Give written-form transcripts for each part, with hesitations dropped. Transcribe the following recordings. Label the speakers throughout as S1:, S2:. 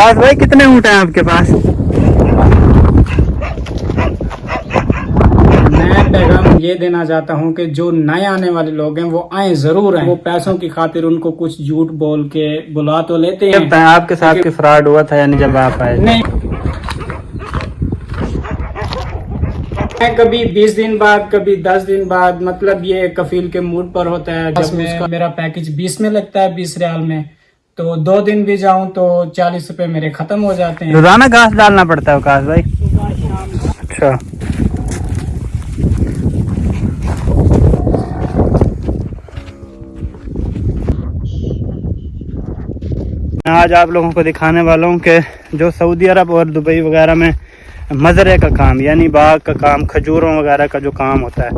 S1: पास भाई कितने ऊँट हैं आपके पास?
S2: मैं पैगाम ये देना चाहता हूँ कि जो नए आने वाले लोग हैं वो आए जरूर आए। वो पैसों की खातिर उनको कुछ झूठ बोल के बुला तो लेते हैं।
S1: आपके साथ के फ्रॉड हुआ था यानी जब आप आए?
S2: नहीं, मैं कभी 20 दिन बाद, कभी 10 दिन बाद, मतलब ये कफील के मूड पर होता है। जब उसका मेरा पैकेज 20 में लगता है, 20 रियाल में, तो 2 दिन भी जाऊं तो 40 रुपए मेरे खत्म हो जाते हैं।
S1: रोजाना घास डालना पड़ता है वकास भाई?
S2: सुबह शाम।
S1: अच्छा, आज आप लोगों को दिखाने वाला हूँ कि जो सऊदी अरब और दुबई वगैरह में मज़रे का काम यानी बाग का काम, खजूरों वगैरह का जो काम होता है,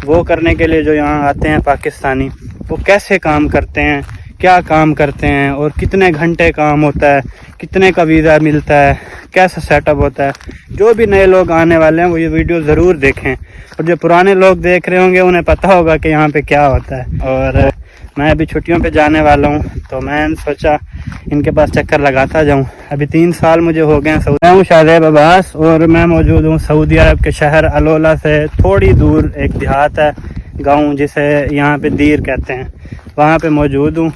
S1: वो करने के लिए जो यहाँ आते हैं पाकिस्तानी, वो कैसे काम करते हैं, क्या काम करते हैं और कितने घंटे काम होता है, कितने का वीज़ा मिलता है, कैसा सेटअप होता है। जो भी नए लोग आने वाले हैं वो ये वीडियो ज़रूर देखें, और जो पुराने लोग देख रहे होंगे उन्हें पता होगा कि यहाँ पे क्या होता है। और मैं अभी छुट्टियों पे जाने वाला हूँ तो मैंने सोचा इनके पास चक्कर लगाता जाऊँ। अभी 3 साल मुझे हो गए हैं। मैं हूँ शादेब अब्बास और मैं मौजूद हूँ सऊदी अरब के शहर अलोला से थोड़ी दूर एक देहात है, गांव जिसे यहाँ पे दीर कहते हैं, वहाँ पे मौजूद हूँ।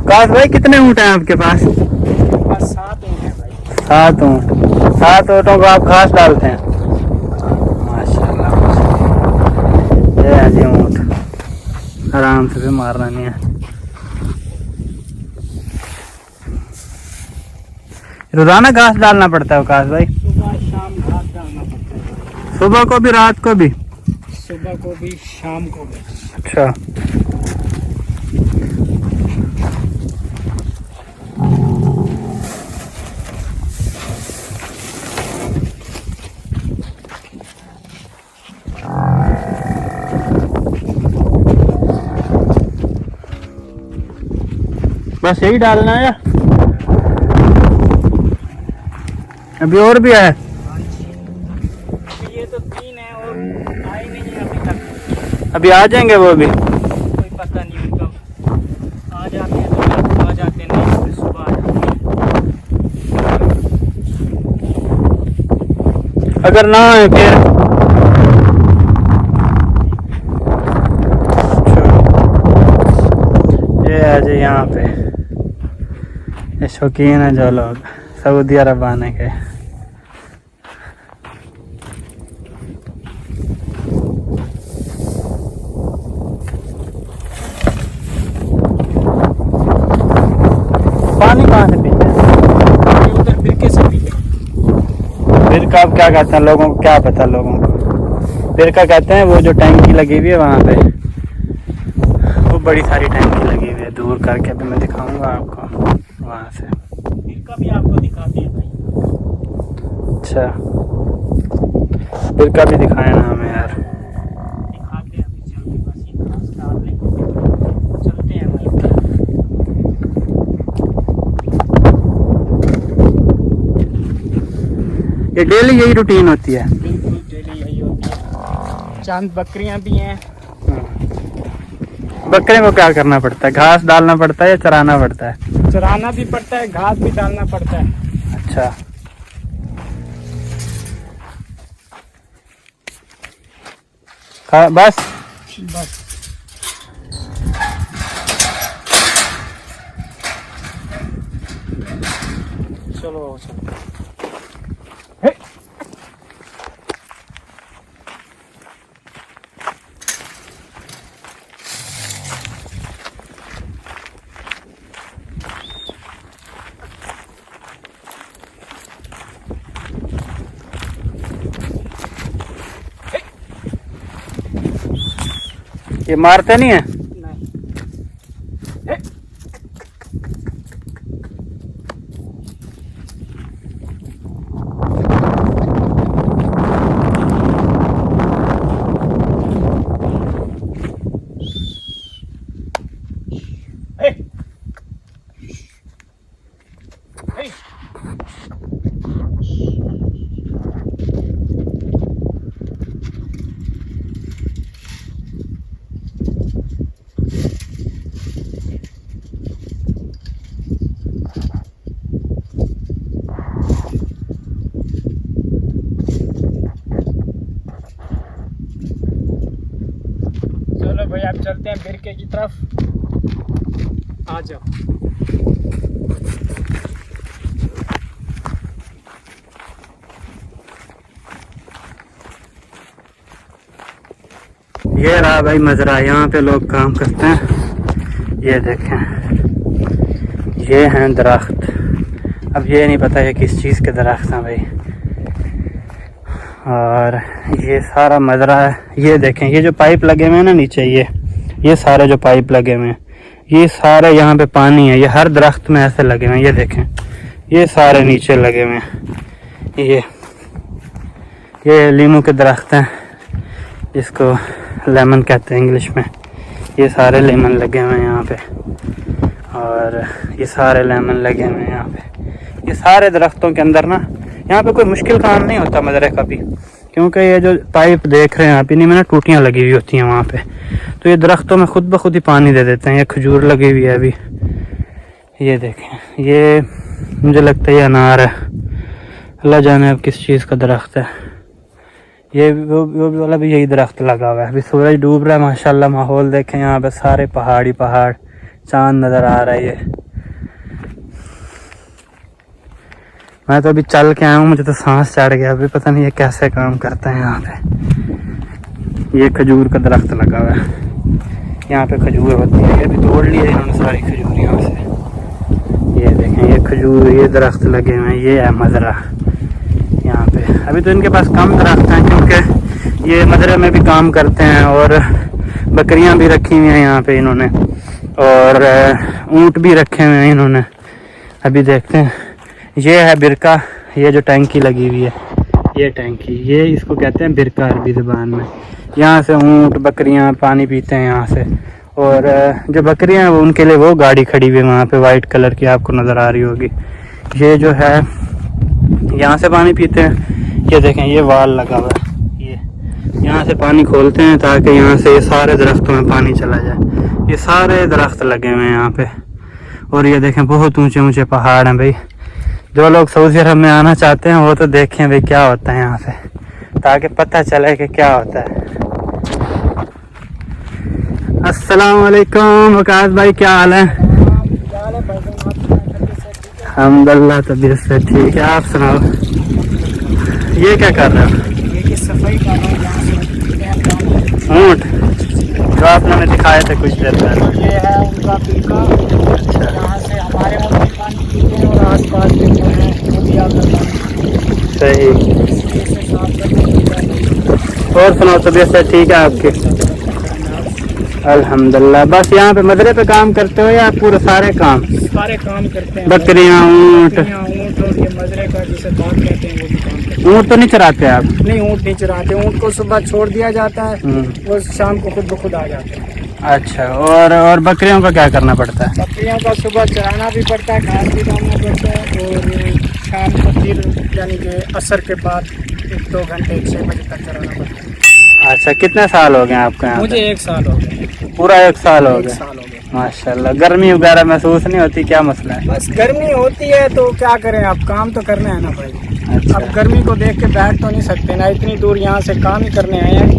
S1: काश भाई कितने ऊँट हैं आपके पास?
S2: बस 7 ऊँट हैं भाई।
S1: 7 ऊँट। 7 ऊँटों को आप घास डालते हैं? माशाल्लाह, ये है जी ऊँट, आराम से भी मारना नहीं है। रोजाना घास डालना पड़ता है वकास भाई?
S2: सुबह शाम घास डालना पड़ता है।
S1: सुबह को भी, रात को भी?
S2: सुबह को भी, शाम को भी।
S1: अच्छा, बस यही डालना है? अभी और भी है?
S2: ये तो 3 है और आए नहीं है अभी तक।
S1: अभी आ जाएंगे वो भी?
S2: कोई पता नहीं कब आ जाते हैं, तो आ जाते नहीं, फिर सुबह आ जाते हैं।
S1: अगर ना आए फिर? ये है जी यहाँ पे ये शौकीन है जो लोग सऊदी अरब आने के। पानी कहाँ से पीते हैं?
S2: ये उधर बिरके से पीते हैं।
S1: बिरका अब क्या कहते हैं, लोगों को क्या पता? लोगों को बिरका कहते हैं वो जो टैंकी लगी हुई है वहाँ पे, वो बड़ी सारी टैंकी लगी हुई है दूर करके, अभी मैं दिखाऊंगा आपको वहाँ से।
S2: बिरका भी आपको दिखाते हैं भाई।
S1: अच्छा, बिरका भी दिखाए ना हमें यार।
S2: दिखाते हैं, अभी चल के बस ये घास डाल लें, चलते हैं भाई।
S1: ये डेली यही रूटीन होती है?
S2: बिल्कुल डेली यही होती है। चंद बकरियां भी हैं।
S1: बकरे को क्या करना पड़ता है? घास डालना पड़ता है या चराना पड़ता है?
S2: चराना भी पड़ता है, घास भी डालना पड़ता है।
S1: अच्छा, बस
S2: बस चलो चलो।
S1: ये मारते नहीं है?
S2: चलो भाई आप चलते हैं बिरके की तरफ, आ जाओ।
S1: ये रहा भाई मजरा, यहाँ पे लोग काम करते हैं। ये देखें, ये हैं दरख्त। अब ये नहीं पता ये किस चीज़ के दरख्त हैं भाई। और ये सारा मजरा है। ये देखें, ये जो पाइप लगे हुए हैं ना नीचे, ये सारे जो पाइप लगे हुए हैं, ये सारे यहाँ पे पानी है। ये हर दरख्त में ऐसे लगे हुए हैं। ये देखें, ये सारे नीचे लगे हुए हैं। ये लीमू के दरख्त हैं, जिसको लेमन कहते हैं इंग्लिश में। ये सारे लेमन लगे हुए हैं यहाँ पे, और ये सारे लेमन लगे हुए हैं यहाँ पे। ये सारे दरख्तों के अंदर ना, यहाँ पे कोई मुश्किल काम नहीं होता मजरे का भी, क्योंकि ये जो पाइप देख रहे हैं आप, इन्हीं में ना टूटियाँ लगी हुई होती हैं वहाँ पे। तो ये दरख्तों में खुद ब खुद ही पानी दे देते हैं। ये खजूर लगी हुई है अभी, ये देखें। ये मुझे लगता है ये अनार है, अल्लाह जाने अब किस चीज़ का दरख्त है। ये वो वाला भी यही दरख्त लगा हुआ है। अभी सूरज डूब रहा है, माशाल्लाह माहौल देखें। यहाँ पे सारे पहाड़ी पहाड़, चांद नज़र आ रहा है। ये मैं तो अभी चल के आया हूँ, मुझे तो सांस चढ़ गया। अभी पता नहीं ये कैसे काम करते हैं यहाँ पे। ये खजूर का दरख्त लगा हुआ है, यहाँ पे खजूर होती है। ये भी तोड़ लिए इन्होंने सारी खजूर यहाँ से। ये देखें, ये खजूर, ये दरख्त लगे हुए हैं। ये है मजरा यहाँ पे। अभी तो इनके पास कम दरख्त हैं, क्योंकि ये मजरे में भी काम करते हैं, और बकरियाँ भी रखी हुई हैं यहाँ पे इन्होंने, और ऊँट भी रखे हुए हैं इन्होंने। अभी देखते हैं, ये है बिरका। ये जो टैंकी लगी हुई है, ये टैंकी, ये इसको कहते हैं बिरका अरबी ज़बान में। यहाँ से ऊँट बकरियाँ पानी पीते हैं यहाँ से। और जो बकरियाँ हैं वो, उनके लिए वो गाड़ी खड़ी हुई है वहाँ पे, वाइट कलर की, आपको नज़र आ रही होगी। ये जो है यहाँ से पानी पीते हैं। ये देखें, ये वाल लगा हुआ है। ये यहाँ से पानी खोलते हैं ताकि यहाँ से ये सारे दरख्तों में पानी चला जाए। ये सारे दरख्त लगे हुए हैं यहाँ पे। और ये देखें, बहुत ऊंचे ऊंचे पहाड़ हैं भाई। जो लोग सऊदी अरब में आना चाहते हैं वो तो देखें भाई क्या होता है यहाँ से, ताकि पता चले कि क्या होता है। अस्सलाम वालेकुम वकास भाई, क्या हाल है? अल्हम्दुलिल्लाह, तबीयत से ठीक है। आप सुनाओ, ये क्या कर रहे हो?
S2: ये सफाई कर रहा हूँ।
S1: ऊँट जो आपने हमें दिखाए थे कुछ देर पहले,
S2: ये है उनका बिरका।
S1: अच्छा,
S2: यहाँ से हमारे ऊँट भी पानी पीते हैं, और आसपास जो है वो भी आता है।
S1: सही।
S2: इसे साफ करके।
S1: और सुनाओ, तबीयत से ठीक है आपकी? अल्हम्दुलिल्लाह। बस यहाँ पे मदरे पे काम करते हो या पूरे सारे काम?
S2: सारे काम करते हैं,
S1: बकरियाँ, ऊँट।
S2: और ये मजरे का जिसे बात कहते हैं वो भी काम करते हैं।
S1: ऊँट तो नहीं चराते आप?
S2: नहीं, ऊँट नहीं चराते। ऊँट को सुबह छोड़ दिया जाता है, वो शाम को खुद ब खुद आ जाते हैं।
S1: अच्छा, और बकरियों का क्या करना पड़ता है?
S2: बकरियों का सुबह चराना भी पड़ता है, घास भी डालना पड़ता है, और शाम को फिर यानी कि असर के बाद 1-2 घंटे 6 बजे तक चराना पड़ता है।
S1: अच्छा, कितने साल हो गए आपके यहाँ?
S2: मुझे 1 साल हो गया।
S1: पूरा 1 साल हो
S2: 1
S1: गया?
S2: साल हो गया।
S1: माशाल्लाह। गर्मी वगैरह महसूस नहीं होती? क्या मसला है?
S2: बस गर्मी होती है तो क्या करें, अब काम तो करना है ना भाई।
S1: अच्छा।
S2: अब गर्मी को देख के बैठ तो नहीं सकते ना, इतनी दूर यहाँ से काम ही करने आए हैं।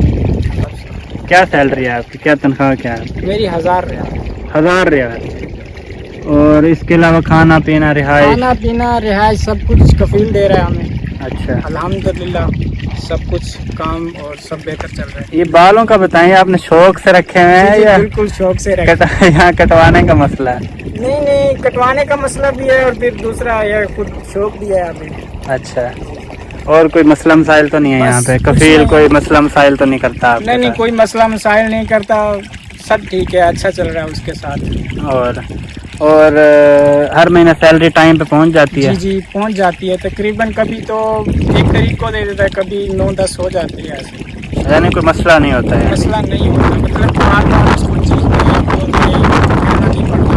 S1: क्या सैलरी है आपकी? क्या तनख्वाह क्या है?
S2: मेरी 1000 रियाल।
S1: 1000 रियाल। और इसके अलावा खाना पीना, रिहाइश?
S2: खाना पीना, रिहाइश सब कुछ कफील दे रहा है हमें।
S1: अच्छा,
S2: अल्हम्दुलिल्लाह, सब कुछ काम और सब बेहतर चल रहा है।
S1: ये बालों का बताइए, आपने शौक से रखे हुए हैं
S2: जी,
S1: या
S2: बिल्कुल शौक से रखा।
S1: यहाँ कटवाने का मसला है?
S2: नहीं, कटवाने का मसला भी है, और फिर दूसरा ये खुद शौक भी है अभी।
S1: अच्छा, और कोई मसला मसाइल तो नहीं है यहाँ पे? कफील कोई मसला मसाइल तो नहीं करता आपके
S2: नहीं,
S1: साथ?
S2: कोई मसला मसाइल नहीं करता, सब ठीक है, अच्छा चल रहा है उसके साथ।
S1: और हर महीने सैलरी टाइम पे पहुँच जाती है?
S2: जी, पहुंच जाती है तकरीबन। कभी तो 1 तारीख को दे देता है, कभी 9-10 हो जाती है ऐसे।
S1: यानी कोई मसला नहीं होता है?
S2: मसला नहीं होता, मतलब बार-बार उसको चीज़ नहीं कहना नहीं पड़ता।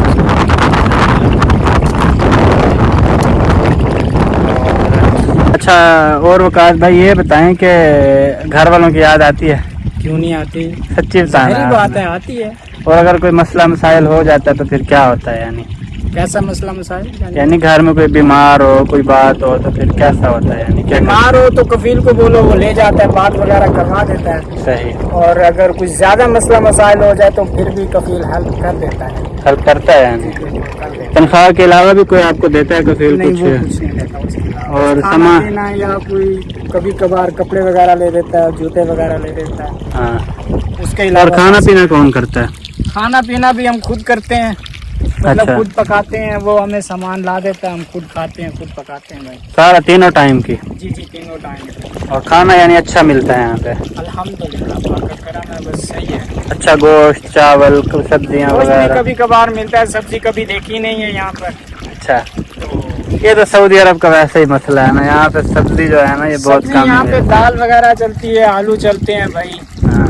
S1: अच्छा, और वकास भाई ये बताएं कि घर वालों की याद आती है?
S2: क्यों नहीं आती,
S1: सच्ची
S2: सारी
S1: बताना।
S2: बात है, आती है।
S1: और अगर कोई मसला मसाइल हो जाता है तो फिर क्या होता है? यानी
S2: कैसा मसला मसाइल?
S1: यानी घर में कोई बीमार हो, कोई बात हो तो फिर कैसा होता है, यानी क्या
S2: बीमार हो तो कफील को बोलो, वो ले जाता है, बात वगैरह करवा देता है।
S1: सही।
S2: और अगर कुछ ज्यादा मसला मसाइल हो जाए तो फिर भी कफील हेल्प कर देता है।
S1: हेल्प करता है यानी? तनख्वाह के अलावा भी कोई आपको देता है कफील?
S2: नहीं,
S1: कुछ
S2: वो कुछ नहीं देता उसके अलावा।
S1: और
S2: खाना
S1: सामान
S2: पीना या कोई कभी कभार कपड़े वगैरह ले देता है, जूते वगैरह ले देता है।
S1: हाँ।
S2: उसके
S1: और
S2: अलावा
S1: खाना पीना कौन करता है?
S2: खाना पीना भी हम खुद करते हैं, मतलब
S1: अच्छा।
S2: खुद पकाते हैं। वो हमें सामान ला देता है, हम खुद खाते हैं, खुद पकाते हैं भाई।
S1: सारा तीनों टाइम की?
S2: जी जी, तीनों टाइम।
S1: और खाना यानी अच्छा मिलता है यहाँ पे?
S2: अल्हम्दुलिल्लाह, पाक का करम है, बस सही है।
S1: अच्छा, गोश्त, चावल, सब्जियाँ
S2: गोश्त भी
S1: वगैरह?
S2: कभी कभार मिलता है, सब्जी कभी देखी नहीं है यहाँ पर।
S1: अच्छा,
S2: तो
S1: ये तो सऊदी अरब का वैसे ही मसला है ना, यहाँ पे सब्जी जो है ना ये बहुत
S2: सब्जी
S1: कम
S2: यहाँ पे
S1: है।
S2: दाल वगैरह चलती है, आलू चलते हैं भाई।
S1: हाँ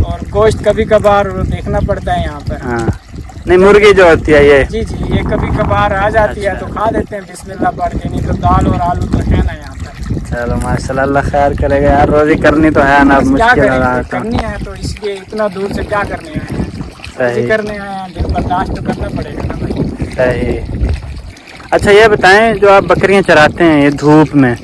S2: और गोश्त कभी कभार देखना पड़ता है यहाँ पर।
S1: हाँ। नहीं, मुर्गी जो होती है ये?
S2: जी जी, ये कभी कभार आ जाती है
S1: अच्छा।
S2: तो खा लेते हैं बिस्मिल्लाह पढ़ के, नहीं तो दाल और आलू तो है ना यहाँ पर।
S1: चलो माशाल्लाह, अल्लाह खैर करेगा यार, रोजी करनी तो है ना, अब
S2: बस क्या
S1: मुश्किल
S2: करें,
S1: है
S2: करनी है तो इसलिए इतना दूर से क्या करने आए हैं,
S1: सही
S2: रोजी करने आए हैं, दिन बर्दाश्त तो करना पड़ेगा ना भाई।
S1: सही। अच्छा ये बताएं, जो आप बकरियां चराते हैं ये धूप में,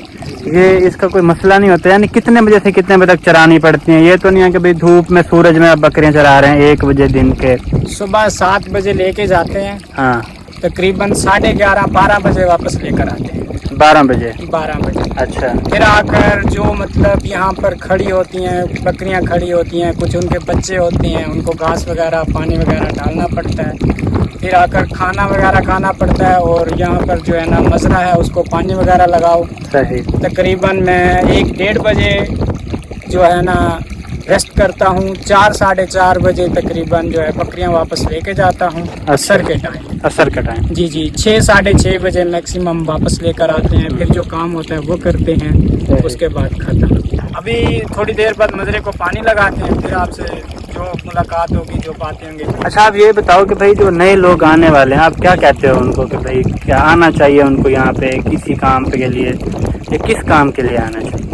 S1: ये इसका कोई मसला नहीं होता? यानी कितने बजे से कितने बजे तक चरानी पड़ती हैं? ये तो नहीं है कि भाई धूप में सूरज में आप बकरियां चरा रहे हैं 1 बजे दिन के?
S2: सुबह 7 बजे लेके जाते हैं,
S1: हाँ।
S2: तकरीबन 11:30-12 बजे वापस लेकर आते हैं।
S1: 12 बजे?
S2: 12 बजे।
S1: अच्छा।
S2: फिर आकर जो मतलब यहाँ पर खड़ी होती हैं, बकरियाँ खड़ी होती हैं, कुछ उनके बच्चे होते हैं, उनको घास वगैरह पानी वगैरह डालना पड़ता है। फिर आकर खाना वगैरह खाना पड़ता है, और यहाँ पर जो है ना मजरा है उसको पानी वगैरह लगाओ।
S1: सही।
S2: तकरीबन मैं 1-1:30 बजे जो है ना रेस्ट करता हूँ। 4-4:30 बजे तकरीबन जो है बकरियाँ वापस लेके जाता हूँ असर के टाइम।
S1: असर का टाइम?
S2: जी जी, 6-6:30 बजे मैक्सिमम वापस लेकर आते हैं। फिर जो काम होता है वो करते हैं, उसके बाद खत्म। अभी थोड़ी देर बाद मजरे को पानी लगाते हैं, फिर आपसे जो मुलाकात होगी, जो बातें होंगी।
S1: अच्छा, आप ये बताओ कि भाई जो नए लोग आने वाले हैं, आप क्या कहते हो उनको कि भाई क्या आना चाहिए उनको यहाँ पे किसी काम के लिए, या किस काम के लिए आना चाहिए?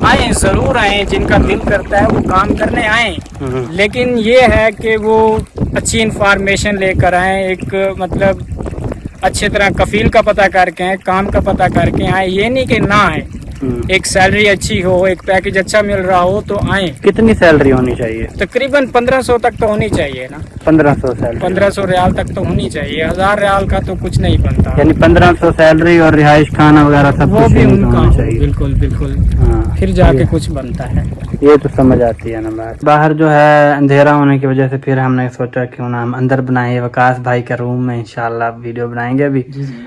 S2: आए, जरूर आए, जिनका दिल करता है वो काम करने आए, लेकिन ये है कि वो अच्छी इंफॉर्मेशन लेकर आए, एक मतलब अच्छी तरह कफील का पता करके आए, काम का पता करके आए। ये नहीं कि ना आए, एक सैलरी अच्छी हो, एक पैकेज अच्छा मिल रहा हो तो आए।
S1: कितनी सैलरी होनी चाहिए?
S2: तकरीबन 1500 तक तो होनी चाहिए ना।
S1: 1500 सैलरी?
S2: 1500 रियाल तक तो होनी चाहिए, 1000 रियाल का तो कुछ नहीं बनता।
S1: यानी 1500 सैलरी और रिहाइश खाना वगैरह सब
S2: वो
S1: कुछ
S2: भी
S1: इनका
S2: उनका
S1: होना चाहिए?
S2: बिल्कुल बिल्कुल।
S1: हाँ,
S2: फिर जाके कुछ बनता है।
S1: ये तो समझ आती है ना बात। बाहर जो है अंधेरा होने की वजह से फिर हमने सोचा क्यों ना हम अंदर बनाए, वकास भाई के रूम में इंशाल्लाह वीडियो बनाएंगे अभी।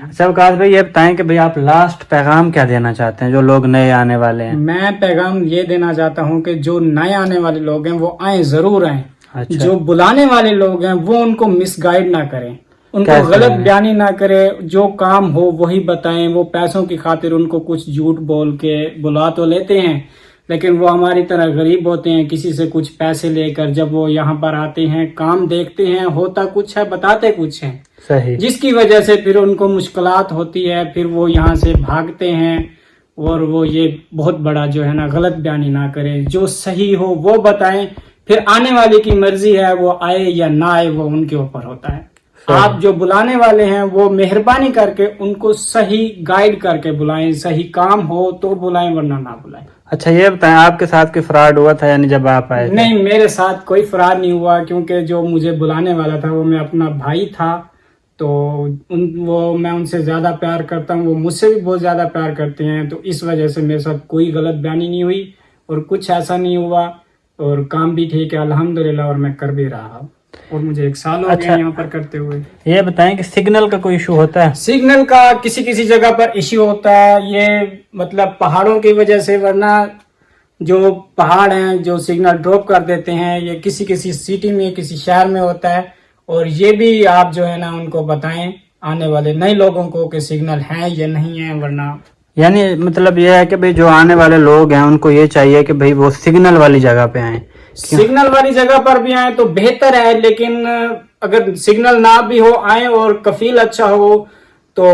S1: अच्छा वकास भाई, ये बताएं कि भाई आप लास्ट पैगाम क्या देना चाहते हैं जो लोग नए आने वाले हैं?
S2: मैं पैगाम ये देना चाहता हूँ कि जो नए आने वाले लोग हैं वो आए, जरूर आए।
S1: अच्छा।
S2: जो बुलाने वाले लोग हैं वो उनको मिसगाइड ना करें, उनको
S1: कैसे?
S2: गलत बयानी ना करें, जो काम हो वही बताएं। वो पैसों की खातिर उनको कुछ झूठ बोल के बुला तो लेते हैं, लेकिन वो हमारी तरह गरीब होते हैं, किसी से कुछ पैसे लेकर जब वो यहाँ पर आते हैं, काम देखते हैं, होता कुछ है, बताते कुछ है,
S1: सही।
S2: जिसकी वजह से फिर उनको मुश्किलात होती है, फिर वो यहाँ से भागते हैं। और वो ये बहुत बड़ा जो है ना गलत बयानी ना करें, जो सही हो वो बताएं। फिर आने वाले की मर्जी है, वो आए या ना आए वो उनके ऊपर होता है। आप जो बुलाने वाले हैं वो मेहरबानी करके उनको सही गाइड करके बुलाएं, सही काम हो तो बुलाएं वरना ना बुलाएं।
S1: अच्छा ये बताएं, आपके साथ कोई फ्रॉड हुआ था यानी जब आप आए थे?
S2: नहीं, मेरे साथ कोई फ्रॉड नहीं हुआ, क्योंकि जो मुझे बुलाने वाला था वो मैं अपना भाई था, तो मैं उनसे ज्यादा प्यार करता हूँ, वो मुझसे भी बहुत ज्यादा प्यार करते हैं, तो इस वजह से मेरे साथ कोई गलत बयानी नहीं हुई और कुछ ऐसा नहीं हुआ, और काम भी ठीक है अल्हम्दुलिल्लाह, और मैं कर भी रहा हूँ, और मुझे 1 साल हो गया यहाँ पर करते हुए।
S1: ये बताएं कि सिग्नल का कोई इशू होता है?
S2: सिग्नल का किसी किसी जगह पर इश्यू होता है, ये मतलब पहाड़ों की वजह से, वरना जो पहाड़ हैं जो सिग्नल ड्रॉप कर देते हैं, ये किसी किसी सिटी में, किसी शहर में होता है। और ये भी आप जो है ना उनको बताएं आने वाले नए लोगों को कि सिग्नल है या नहीं है, वरना
S1: यानी मतलब ये है कि भाई जो आने वाले लोग हैं उनको ये चाहिए कि भाई वो सिग्नल वाली जगह पे आए।
S2: सिग्नल वाली जगह पर भी आए तो बेहतर है, लेकिन अगर सिग्नल ना भी हो आए और कफील अच्छा हो तो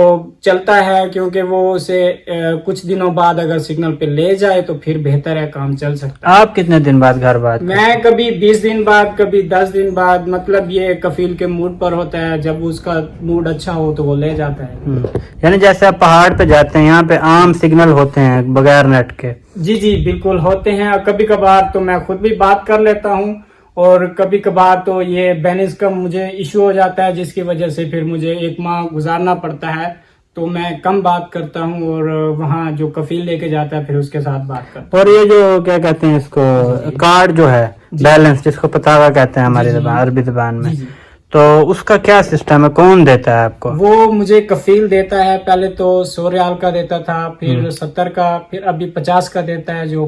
S2: चलता है, क्योंकि वो उसे कुछ दिनों बाद अगर सिग्नल पे ले जाए तो फिर बेहतर है, काम चल सकता है।
S1: आप कितने दिन बाद घर बात
S2: मैं कभी 20 दिन बाद, कभी 10 दिन बाद, मतलब ये कफील के मूड पर होता है। जब उसका मूड अच्छा हो तो वो ले जाता है।
S1: यानी जैसे आप पहाड़ पे जाते हैं, यहाँ पे आम सिग्नल होते हैं बगैर नेट के?
S2: जी जी बिल्कुल होते हैं। और कभी कभार तो मैं खुद भी बात कर लेता हूँ, और कभी कभार तो ये बैलेंस का मुझे इश्यू हो जाता है, जिसकी वजह से फिर मुझे 1 माह गुजारना पड़ता है। तो मैं कम बात करता हूँ, और वहाँ जो कफील लेके जाता है फिर उसके साथ बात करता
S1: और ये जो क्या कहते हैं इसको, कार्ड जो है बैलेंस, जिसको पतावा कहते हैं हमारी जबान, अरबी जबान में,
S2: जी।
S1: तो उसका क्या सिस्टम है, कौन देता है आपको?
S2: वो मुझे कफील देता है। पहले तो 100 रियाल का देता था, फिर 70 का, फिर अभी 50 का देता है, जो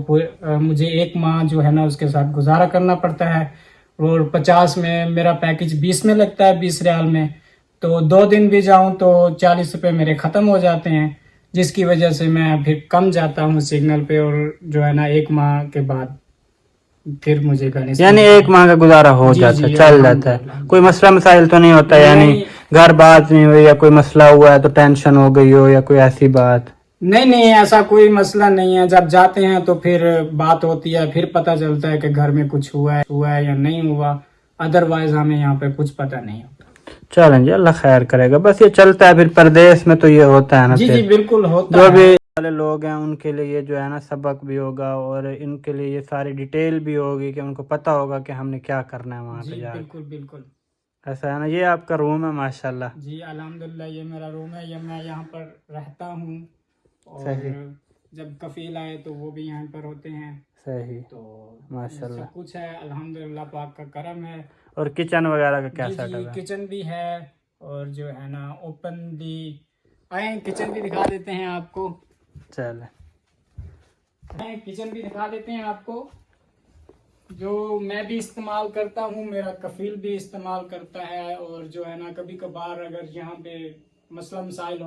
S2: मुझे 1 माह जो है ना उसके साथ गुजारा करना पड़ता है। और 50 में मेरा पैकेज 20 में लगता है, 20 रियाल में। तो 2 दिन भी जाऊं तो 40 रुपए मेरे खत्म हो जाते हैं, जिसकी वजह से मैं फिर कम जाता हूँ सिग्नल पे। और जो है ना 1 माह के बाद फिर मुझे करने
S1: यानी 1 माह का गुजारा हो जाता है, चल जाता है, कोई मसला मसाइल तो नहीं होता? यानी घर बात नहीं हुई या कोई मसला हुआ है तो टेंशन हो गई हो या कोई ऐसी बात?
S2: नहीं, ऐसा कोई मसला नहीं है। जब जाते हैं तो फिर बात होती है, फिर पता चलता है कि घर में कुछ हुआ है या नहीं हुआ। अदरवाइज हमें यहाँ पे कुछ पता नहीं होता।
S1: चलें जी, अल्लाह खैर करेगा। बस ये चलता है, फिर परदेश में तो ये होता है ना।
S2: जी बिल्कुल होता
S1: जो
S2: है।
S1: भी वाले लोग हैं उनके लिए ये जो है ना सबक भी होगा, और इनके लिए ये सारी डिटेल भी होगी कि उनको पता होगा कि हमने क्या करना है वहाँ पे जाकर।
S2: बिल्कुल।
S1: ऐसा है ना। ये आपका रूम है माशाल्लाह।
S2: जी अल्हम्दुलिल्लाह, ये मेरा रूम है, ये मैं यहाँ पर रहता हूँ। और
S1: सही।
S2: जब कफील आए तो वो भी यहाँ पर होते हैं।
S1: सही।
S2: तो
S1: माशाल्लाह।
S2: सब कुछ है, अल्हम्दुलिल्लाह, पाक का करम है।
S1: और किचन वगैरह का क्या
S2: जी
S1: सेटअप है?
S2: किचन भी है, और जो है ना ओपनली आए किचन भी दिखा देते हैं आपको।
S1: चले,
S2: किचन भी दिखा देते हैं आपको, जो मैं भी इस्तेमाल करता हूँ, मेरा कफील भी इस्तेमाल करता है। और जो है ना कभी कभार अगर यहाँ पे मसला मसाइल